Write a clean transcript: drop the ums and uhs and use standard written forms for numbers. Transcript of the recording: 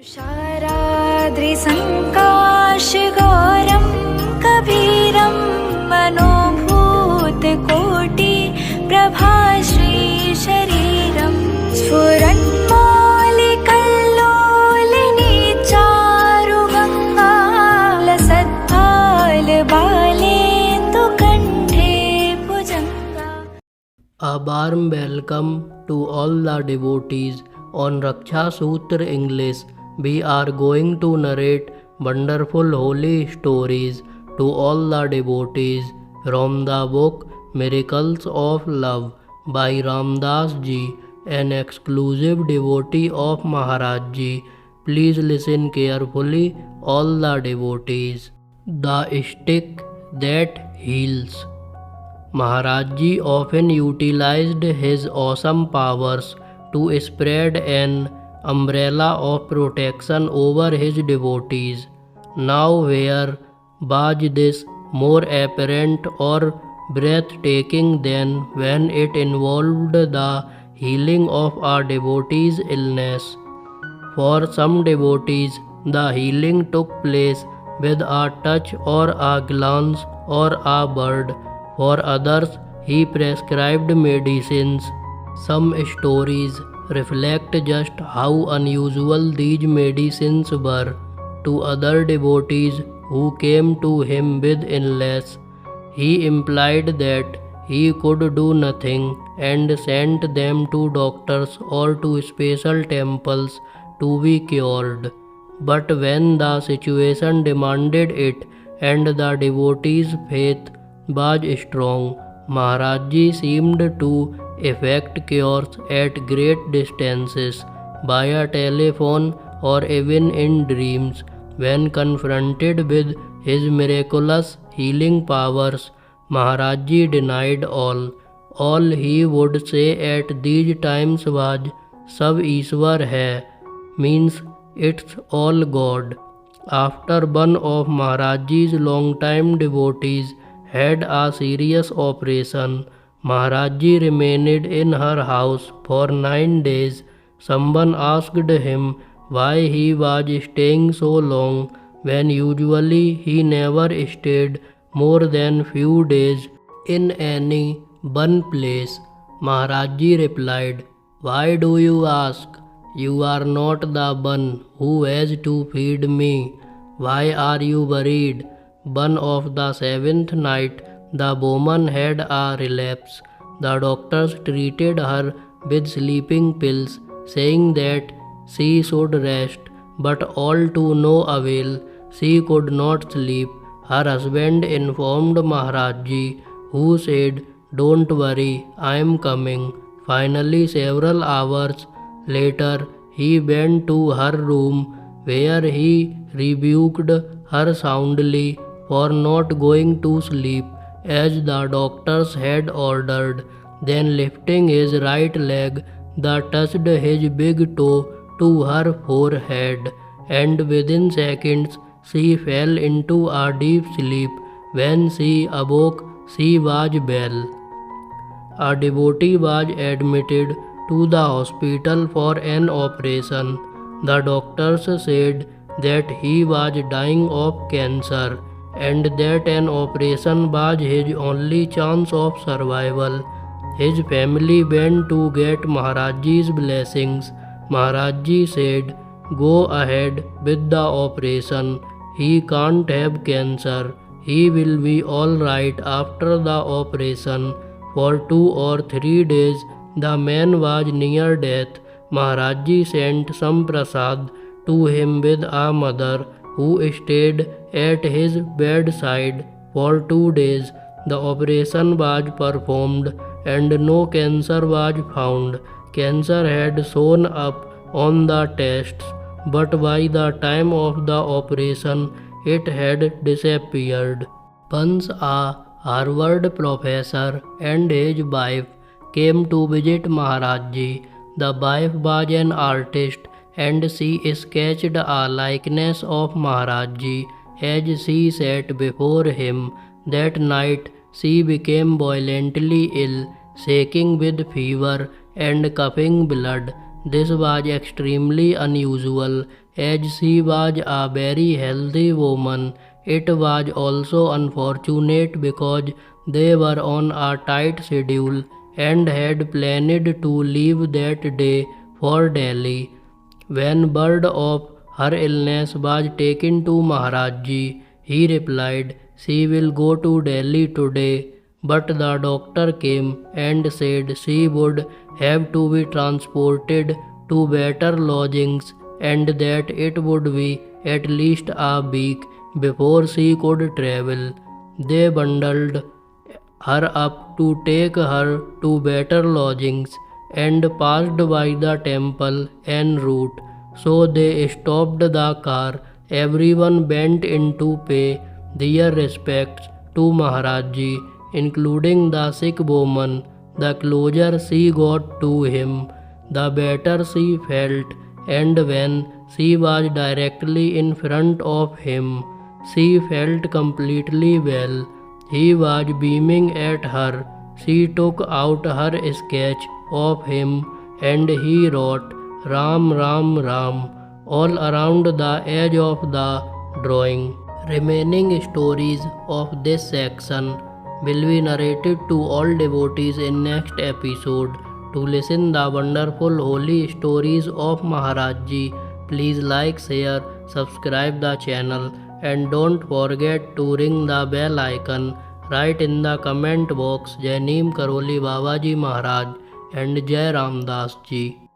शाराद्रिसङ्काशगौरं कबीरं मनोभूतकोटि प्रभाश्रीशरीरं स्फुरन्मौलिकल्लोलिनी चारुगङ्गा लसत्फालबालेन्दुकण्ठे भुजङ्गा. A warm welcome to all the devotees on Raksha Sutra English. We are going to narrate wonderful holy stories to all the devotees from the book Miracles of Love by Ramdas Ji, an exclusive devotee of Maharaj Ji. Please listen carefully, all the devotees. The stick that heals. Maharaj Ji often utilized his awesome powers to spread an umbrella of protection over his devotees. Now where was this more apparent or breathtaking than when it involved the healing of a devotee's illness? For some devotees, the healing took place with a touch or a glance or a word. For others, he prescribed medicines. Some stories reflect just how unusual these medicines were. To other devotees who came to him with illness, he implied that he could do nothing and sent them to doctors or to special temples to be cured. But when the situation demanded it and the devotee's faith was strong, Maharaj Ji seemed to effect cures at great distances, via telephone or even in dreams. When confronted with his miraculous healing powers, Maharaj Ji denied all. All he would say at these times was, "Sab Ishwar hai," means it's all God. After one of Maharaj Ji's long-time devotees had a serious operation, Maharaj Ji remained in her house for 9 days. Someone asked him why he was staying so long when usually he never stayed more than few days in any one place. Maharaj Ji replied, "Why do you ask? You are not the one who has to feed me. Why are you worried?" One of the 7th night, the woman had a relapse. The doctors treated her with sleeping pills, saying that she should rest, but all to no avail. She could not sleep. Her husband informed Maharaj Ji, who said, "Don't worry, I am coming." Finally, several hours later, he went to her room, where he rebuked her soundly for not going to sleep as the doctors had ordered. Then lifting his right leg, touched his big toe to her forehead, and within seconds she fell into a deep sleep. When she awoke, she was well. A devotee was admitted to the hospital for an operation. The doctors said that he was dying of cancer and that an operation was his only chance of survival. His family went to get Maharaj Ji's blessings. Maharaj Ji said, "Go ahead with the operation. He can't have cancer. He will be all right after the operation." For 2 or 3 days, the man was near death. Maharaj Ji sent some prasad to him with a mother who stayed at his bedside for 2 days. The operation was performed and no cancer was found. Cancer had shown up on the tests, but by the time of the operation, it had disappeared. Once a Harvard professor and his wife came to visit Maharaj Ji. The wife was an artist and she sketched a likeness of Maharaj Ji as she sat before him. That night she became violently ill, shaking with fever and coughing blood. This was extremely unusual as she was a very healthy woman. It was also unfortunate because they were on a tight schedule and had planned to leave that day for Delhi. When word of her illness was taken to Maharaj Ji, he replied, "She will go to Delhi today." But the doctor came and said she would have to be transported to better lodgings and that it would be at least a week before she could travel. They bundled her up to take her to better lodgings and passed by the temple en route. So they stopped the car. Everyone went in to pay their respects to Maharaj Ji, including the sick woman. The closer she got to him, the better she felt, and when she was directly in front of him, she felt completely well. He was beaming at her. She took out her sketch of him and he wrote Ram Ram Ram all around the edge of the drawing. Remaining stories of this section will be narrated to all devotees in next episode. To listen the wonderful holy stories of Maharaj Ji, please like, share, subscribe the channel and don't forget to ring the bell icon. Write in the comment box Jai Neem Karoli Baba Ji Maharaj and Jai Ramdas Ji.